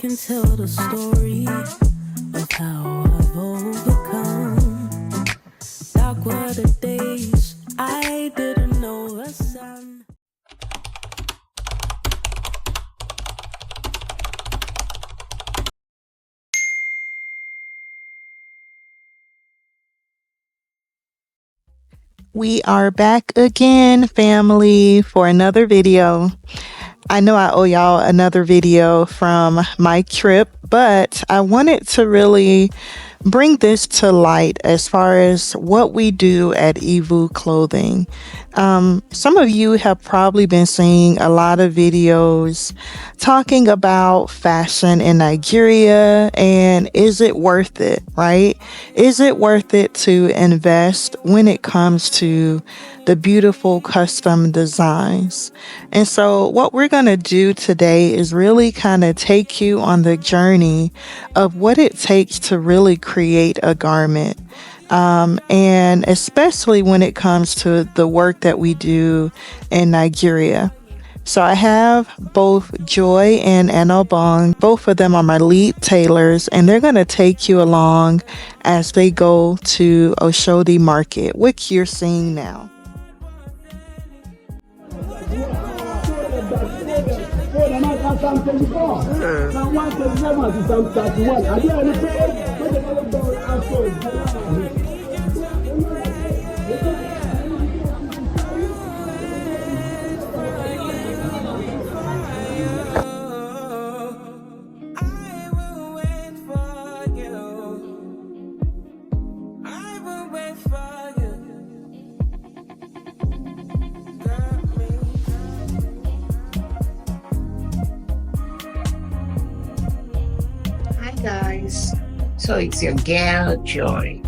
can tell the story of how I've overcome. Dark were the days I didn't know the sun. We are back again, family, for another video. I know I owe y'all another video from my trip, but I wanted to really bring this to light as far as what we do at Evue Clothing. Some of you have probably been seeing a lot of videos talking about fashion in Nigeria, and is it worth it, right? Is it worth it to invest when it comes to the beautiful custom designs? And so what we're going to do today is really kind of take you on the journey of what it takes to really create a garment. And especially when it comes to the work that we do in Nigeria. So I have both Joy and Eno-obong. Both of them are my lead tailors, and they're going to take you along as they go to Oshodi Market, which you're seeing now. Guys, so it's your girl Joy.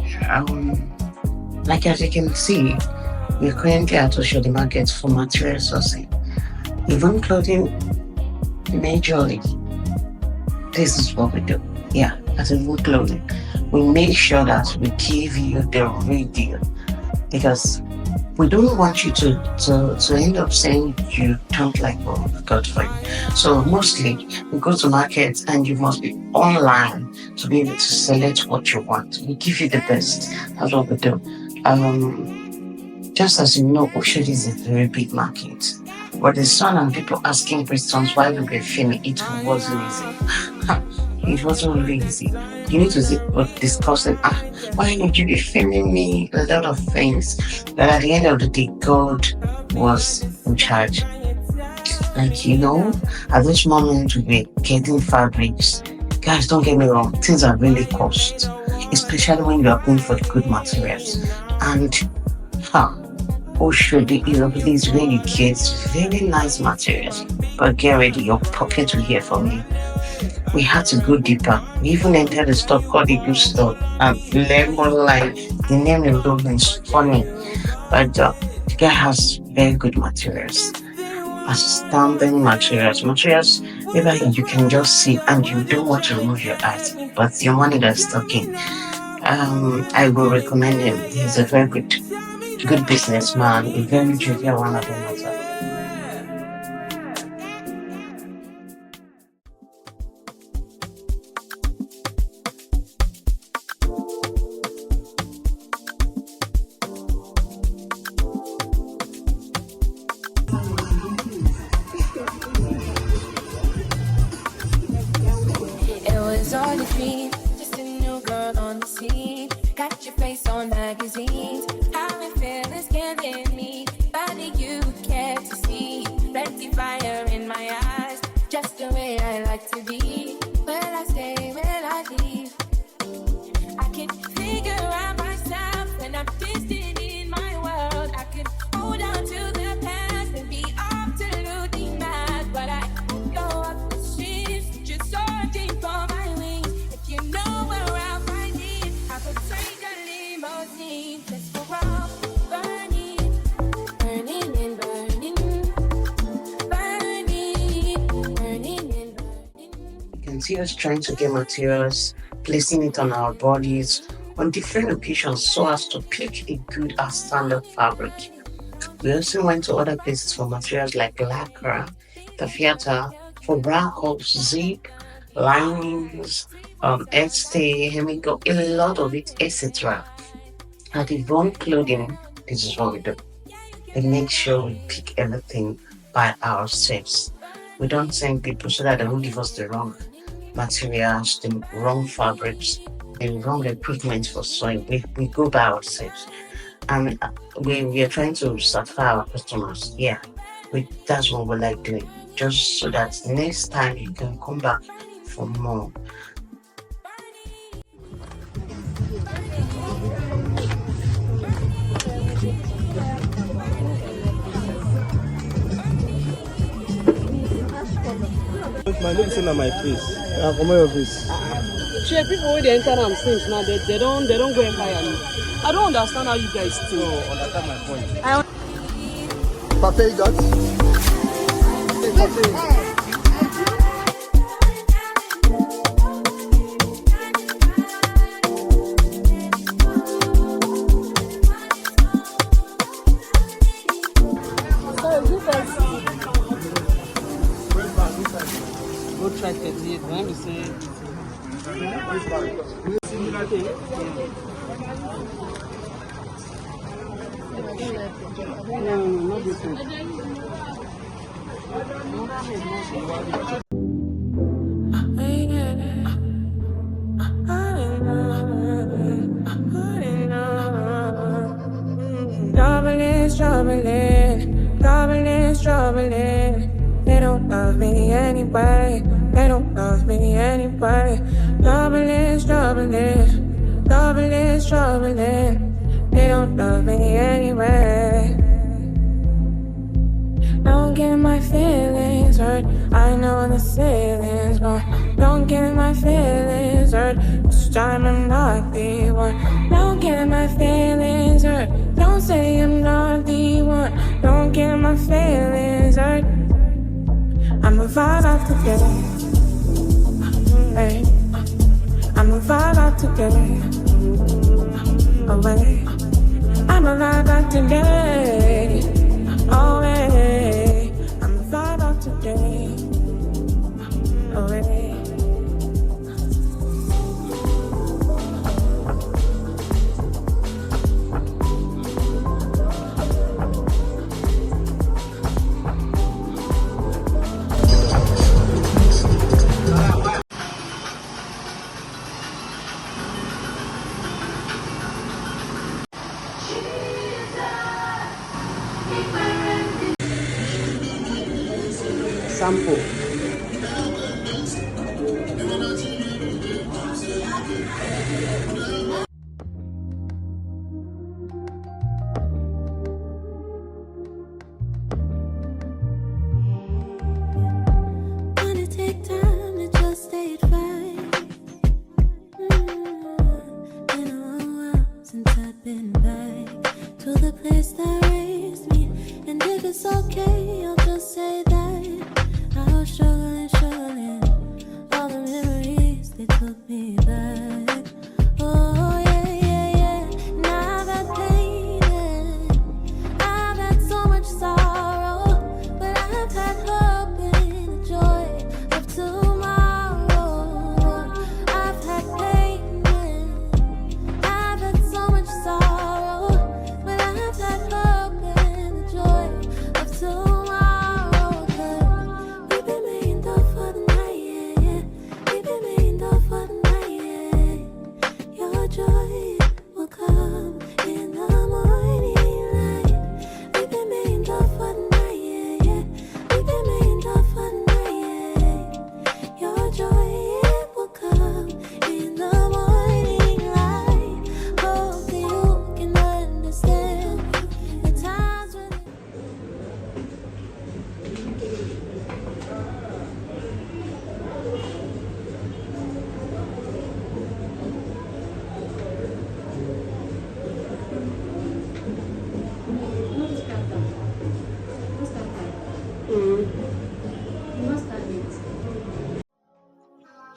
Like as you can see, we're currently at Oshodi Market for material sourcing. Even clothing, majorly, this is what we do. Yeah, at Evue Clothing, we make sure that we give you the real deal, because we don't want you to end up saying you don't like what we've got for you. So mostly we go to markets and you must be online to be able to select what you want. We give you the best. That's what we do. Just as you know, Oshodi is a very big market. But there's some people asking questions why we were filming. It wasn't easy. It wasn't really easy. You need to see what discussing. Why did you be filming me? A lot of things. But at the end of the day, God was in charge. Like, you know, at this moment we were getting fabrics. Guys, don't get me wrong, things are really cost, especially when you are going for the good materials. And Oshodi is a place where you get very nice materials. But get ready, your pocket will hear from you. We had to go deeper. We even entered a store called Evue Store and Lemon Life. The name alone is funny, but the guy has very good materials. Outstanding materials. Materials maybe you can just see and you don't want to remove your eyes, but your money that's talking. I will recommend him. He's a very good businessman, a very jovial one of them as well. All the dream, just a new girl on the scene. Got your face on magazines. How it feel is killing me. Body you care to see. Plenty fire in my eyes. Just the way I like to be. Will I stay? Will I leave? I can figure out myself when I'm distant in my world. I can hold on to the past and be absolutely mad, but I go up the streets just searching for my. You know where I'll find it. I could take a limousine just for all burning, burning and burning, burning, burning and burning. You can see us trying to get materials, placing it on our bodies on different occasions so as to pick a good outstanding fabric. We also went to other places for materials like lycra, taffeta, for bra hooks, zip, linings, stay, hemigo, a lot of it, etc. At Evue Clothing, this is what we do. We make sure we pick everything by ourselves. We don't send people so that they won't give us the wrong materials, the wrong fabrics, the wrong equipment for sewing. We go by ourselves. And we are trying to satisfy our customers. Yeah, that's what we like doing. Just so that next time you can come back for more. My look is on my face. Come on, your face. Shey people wey dey enter am since now they don't go empire me. I don't understand how you guys think. No, understand my point. Papa, you got? Hey, Papa. Go try 38. When we say no, not this one. Troubling. They don't love me anyway. They don't love me anyway. Troubling. They don't love me anyway. Don't get my feelings hurt. I know the ceiling's gone. Don't get my feelings hurt. This time I'm not the one. Don't get my feelings hurt. Don't say I'm not the one. Don't get my feelings hurt. I'ma vibe out today. Hey. I'ma vibe out today. Away. I'ma vibe out today. Away. I'ma vibe out today. Away. Sample. Wanna take time to just stay it right. Been a long while since I've been back to the place that raised me. And if it's okay, I'll just say that I was struggling. All the memories, they took me back. Oh yeah. Now I've had pain and I've had so much sorrow, but I've had hope and the joy of tomorrow. I've had pain and I've had so much sorrow, but I've had hope and the joy of tomorrow. 'Cause we've been made up for the night, yeah. We've been made up for the night, yeah. Your joy will come in the morning light. We've been made up for the night, yeah. We've been made up for the night, yeah. Your joy will come in the morning light. Hope that you can understand the times when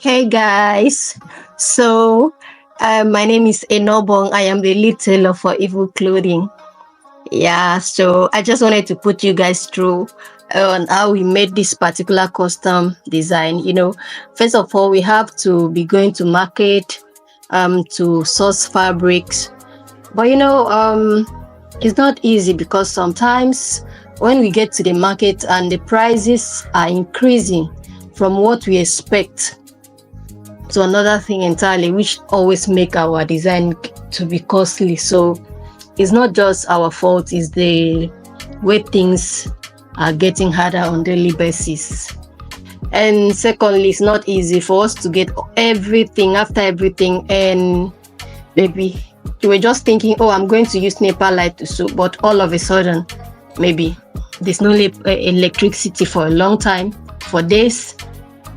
Hey guys, so my name is Eno-obong. I am the lead tailor for Evue Clothing. Yeah, so I just wanted to put you guys through on how we made this particular custom design. First of all, we have to be going to market to source fabrics. But it's not easy, because sometimes when we get to the market and the prices are increasing from what we expect to another thing entirely, which always make our design to be costly. So it's not just our fault, it's the way things are getting harder on daily basis. And secondly, it's not easy for us to get everything after everything, and maybe you were just thinking, oh, I'm going to use NEPA light to sew, but all of a sudden, maybe there's no electricity for a long time, for days,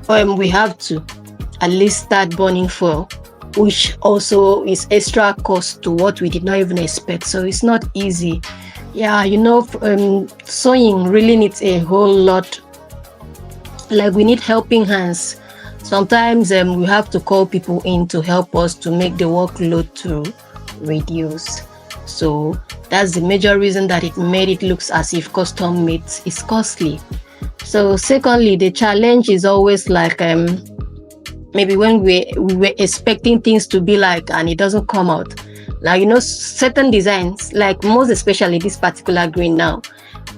we have to at least start burning fuel, which also is extra cost to what we did not even expect. So it's not easy. Yeah, sewing really needs a whole lot. Like, we need helping hands. Sometimes we have to call people in to help us to make the workload to reduce. So that's the major reason that it made it looks as if custom made is costly. So secondly, the challenge is always like maybe when we were expecting things to be like, and it doesn't come out. Like, certain designs, like most especially this particular green now,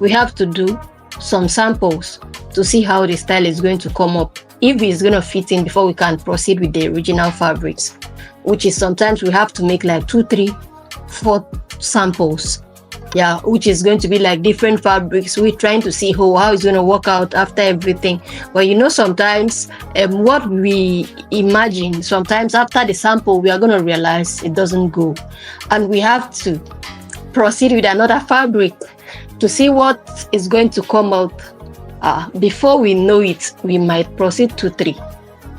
we have to do some samples to see how the style is going to come up, if it's going to fit in before we can proceed with the original fabrics, which is sometimes we have to make like 2, 3, 4 samples. Yeah, which is going to be like different fabrics. We're trying to see how it's going to work out after everything. But sometimes what we imagine, sometimes after the sample, we are going to realize it doesn't go. And we have to proceed with another fabric to see what is going to come out. Before we know it, we might proceed to 3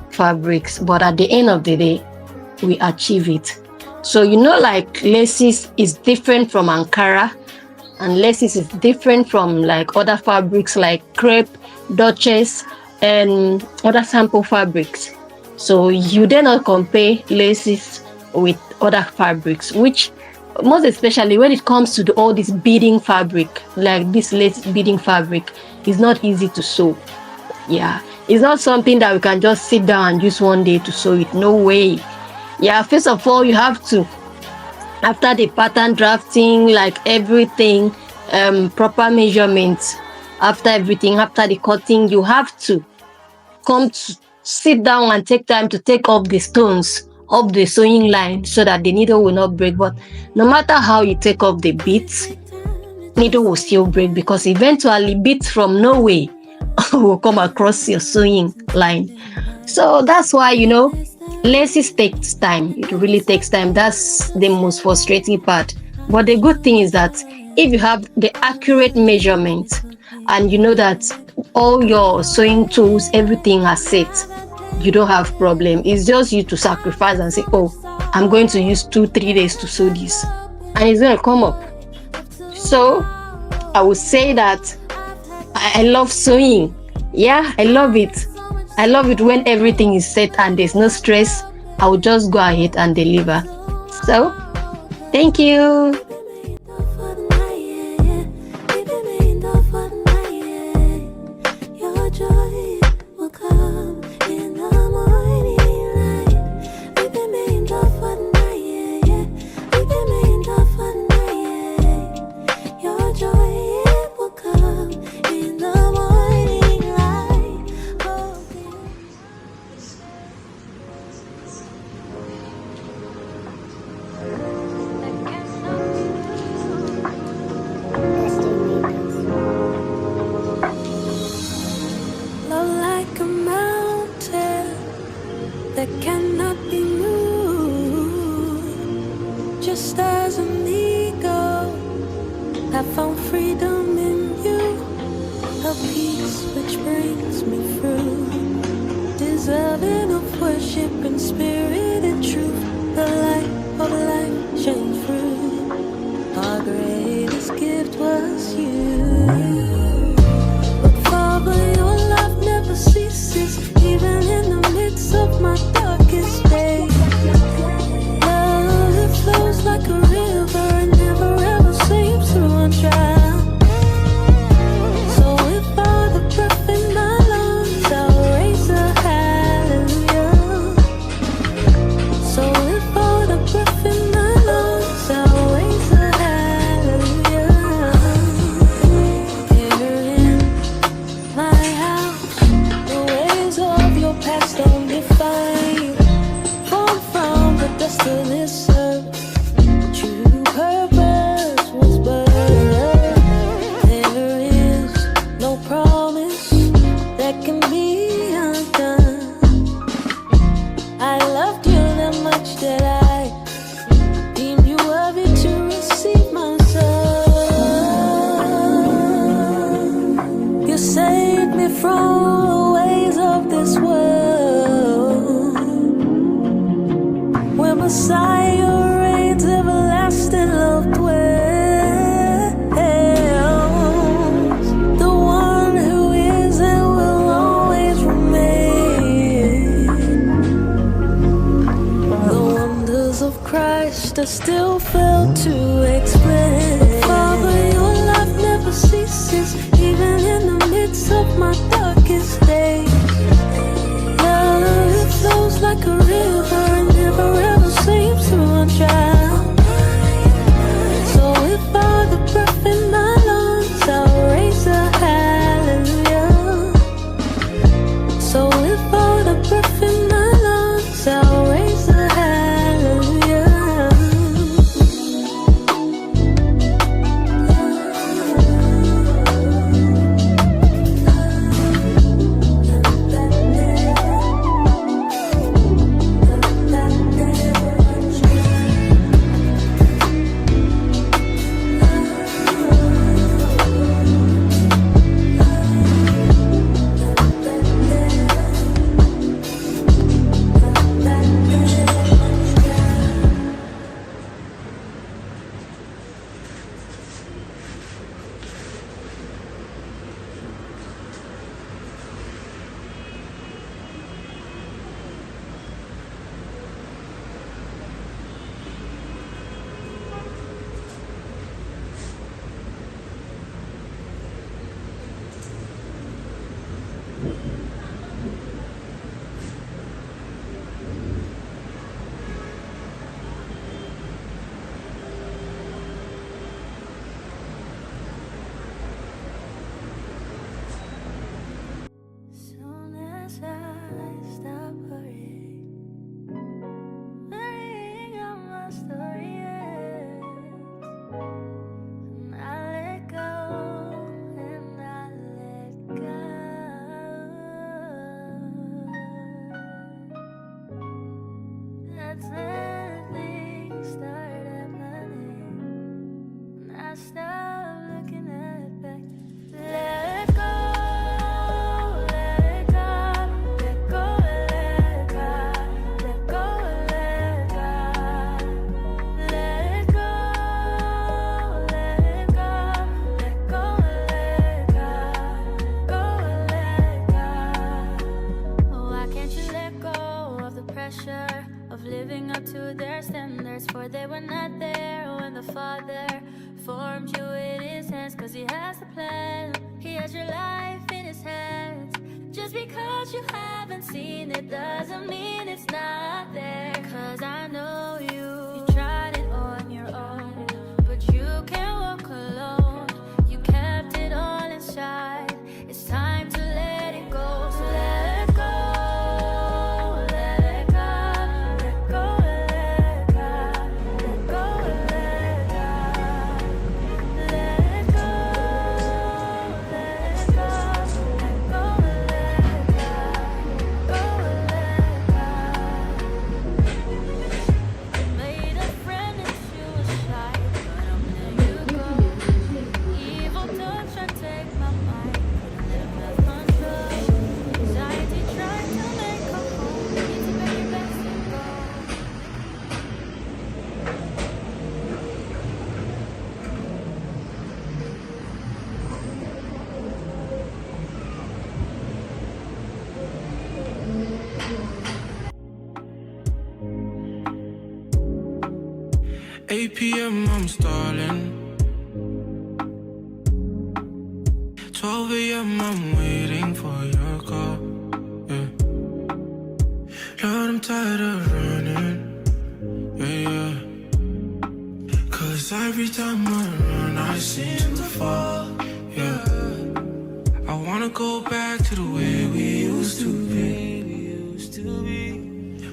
fabrics. But at the end of the day, we achieve it. So, like laces is different from Ankara, and laces is different from like other fabrics like crepe, Duchess, and other sample fabrics. So you dare not compare laces with other fabrics, which most especially when it comes to all this beading fabric, like this lace beading fabric, is not easy to sew. Yeah, it's not something that we can just sit down and use one day to sew it. No way. Yeah, first of all, you have to, after the pattern drafting, like everything, proper measurements, after everything, after the cutting, you have to come to sit down and take time to take off the stones of the sewing line so that the needle will not break. But no matter how you take off the beads, needle will still break, because eventually beads from nowhere will come across your sewing line. So that's why, laces takes time. It really takes time. That's the most frustrating part. But the good thing is that if you have the accurate measurement and you know that all your sewing tools, everything are set, you don't have problem. It's just you to sacrifice and say, oh, I'm going to use 2-3 days to sew this, and it's going to come up. So I would say that I love sewing. Yeah, I love it. I love it when everything is set and there's no stress. I will just go ahead and deliver. So, thank you. That cannot be moved. Just as an eagle, I found freedom in you, a peace which brings me through, deserving of worship in spirit and truth. The light of life shines through. Our greatest gift was you. But Father, your love never ceases, even in the midst of my darkest days. Love, it flows like a river and never ever seems to run dry. So if I lost, I still fail to explain. Father, your love never ceases, even in the midst of my darkest days. Love, it flows like a river and never ever seems to run dry. So if all the breath in my lungs, I'll raise a hallelujah. So if all the breath in my lungs, I'll raise a hallelujah. Soon as I stop worrying on my story ends, and I let go, and I let go. That's when things start happening, and I stop looking at back. Let go. Of living up to their standards, for they were not there when the Father formed you in his hands. Cause he has a plan, he has your life in his hands. Just because you haven't seen it doesn't mean it's not there. Cause I know you tried it on your own, but you can't walk alone. You kept it all inside, it's time to let it go. So let it go. PM, I'm stalling. 12 AM, I'm waiting for your call. Yeah. Lord, I'm tired of running. Yeah, yeah. Cause every time I run, I seem to fall. Yeah. I wanna go back to the way we used to be.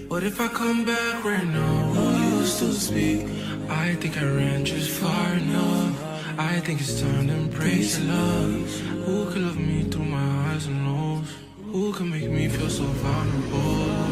But if I come back right now, will you still speak? I think I ran just far enough. I think it's time to embrace love. Who could love me through my highs and lows? Who can make me feel so vulnerable?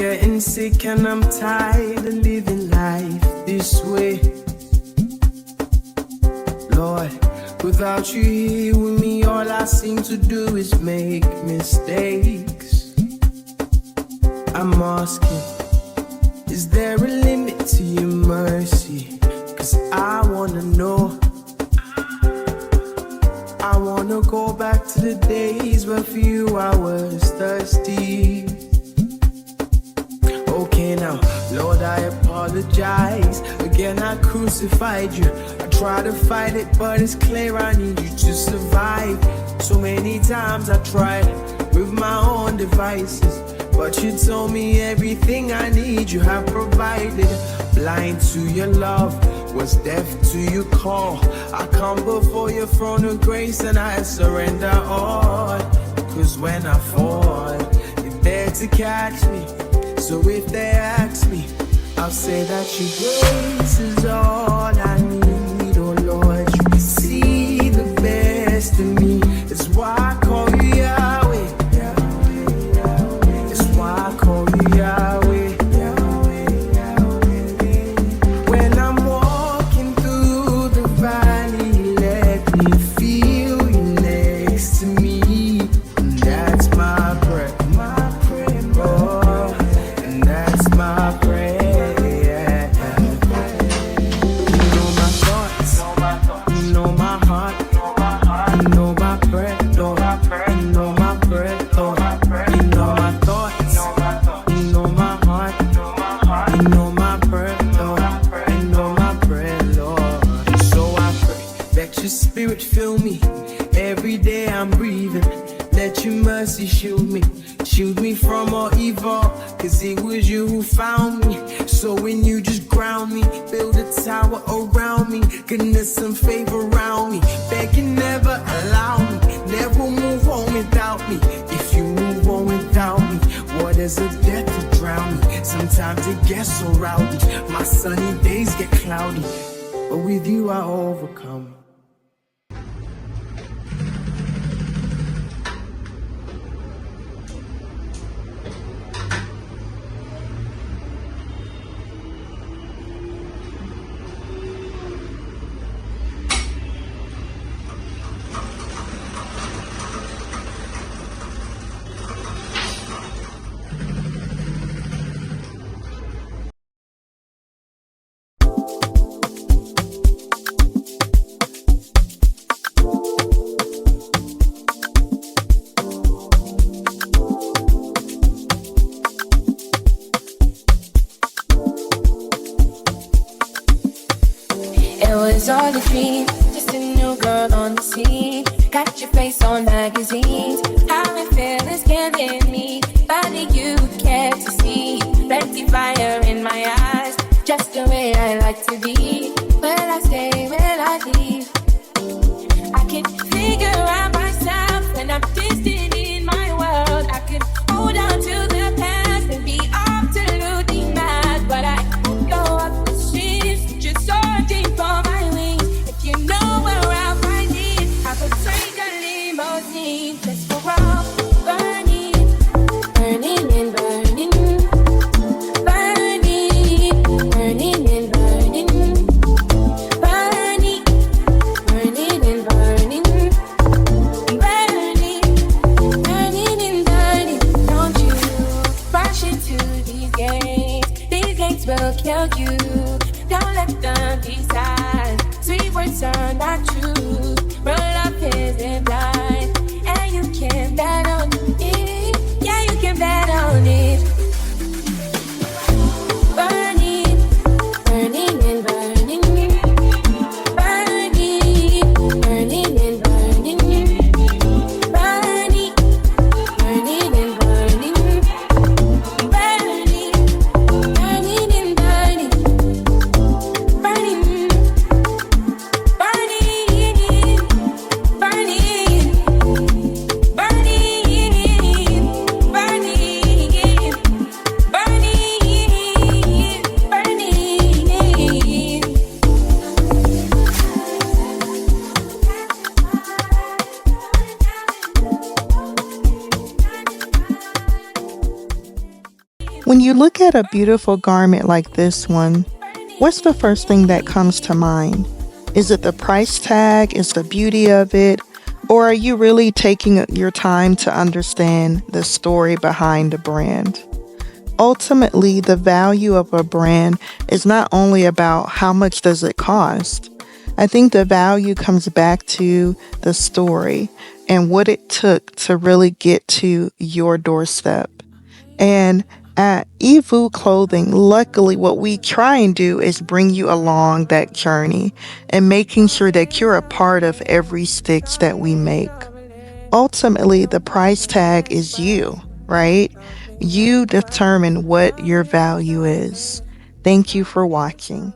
getting sick and I'm tired of living life this way. Lord, without you here with me, all I seem to do is make mistakes. I'm asking, is there a limit to your mercy? 'Cause I wanna know. I wanna go back to the days where for you I was thirsty. Okay now, Lord, I apologize. Again, I crucified you. I try to fight it, but it's clear I need you to survive. So many times I tried with my own devices, but you told me everything I need you have provided. Blind to your love, was deaf to your call. I come before your throne of grace and I surrender all. 'Cause when I fall, you're there to catch me. So if they ask me, I'll say that your grace is all I need. Oh Lord, you can see the best in me. It's why I call you Yahweh. It's why I call you Yahweh. When I'm walking through the valley, let me feel you next to me. And that's my prayer. Oh, and that's my prayer. You know my thoughts, you know my heart, you know my prayer, Lord. You know my prayer, Lord. You know my thoughts, you know my heart, you know my prayer, Lord. You know my prayer, Lord. So I pray, let your spirit fill me. Every day I'm breathing. Let your mercy shield me. Shield me from all evil, 'cause it was you who found me. So when you just ground me, build a tower around me. Goodness and favor around me. Begging never allow me. Never move on without me. If you move on without me, what is a death to drown me? Sometimes it gets so rowdy. My sunny days get cloudy, but with you I overcome. It was all a dream, just a new girl on the scene. Got your face on magazines. How it feels is killing me. Body you care to see. Plenty fire in my eyes, just the way I like to be. Will I stay, will I leave? I can figure out myself when I'm distant in my world. I can hold on to the past and be absolutely mad, but I go up the streets just searching for my wings. If you know where I'll find it, I could take a limousine just for all burning, burning and burning, burning, burning and burning, burning, burning and burning, burning, burning and burning. Don't you rush into these gates. These gates will kill you. Don't let them decide. Sweet words are not true. Real love isn't blind, and you can bet on it. Yeah, you can bet on it. Burning, burning and burning, burning, burning and burning, burning, burning and burning, burning, burning and burning, burning, burning. When you look at a beautiful garment like this one, what's the first thing that comes to mind? Is it the price tag? Is the beauty of it? Or are you really taking your time to understand the story behind the brand? Ultimately, the value of a brand is not only about how much does it cost. I think the value comes back to the story and what it took to really get to your doorstep. And at Evue Clothing, luckily, what we try and do is bring you along that journey and making sure that you're a part of every stitch that we make. Ultimately, the price tag is you, right? You determine what your value is. Thank you for watching.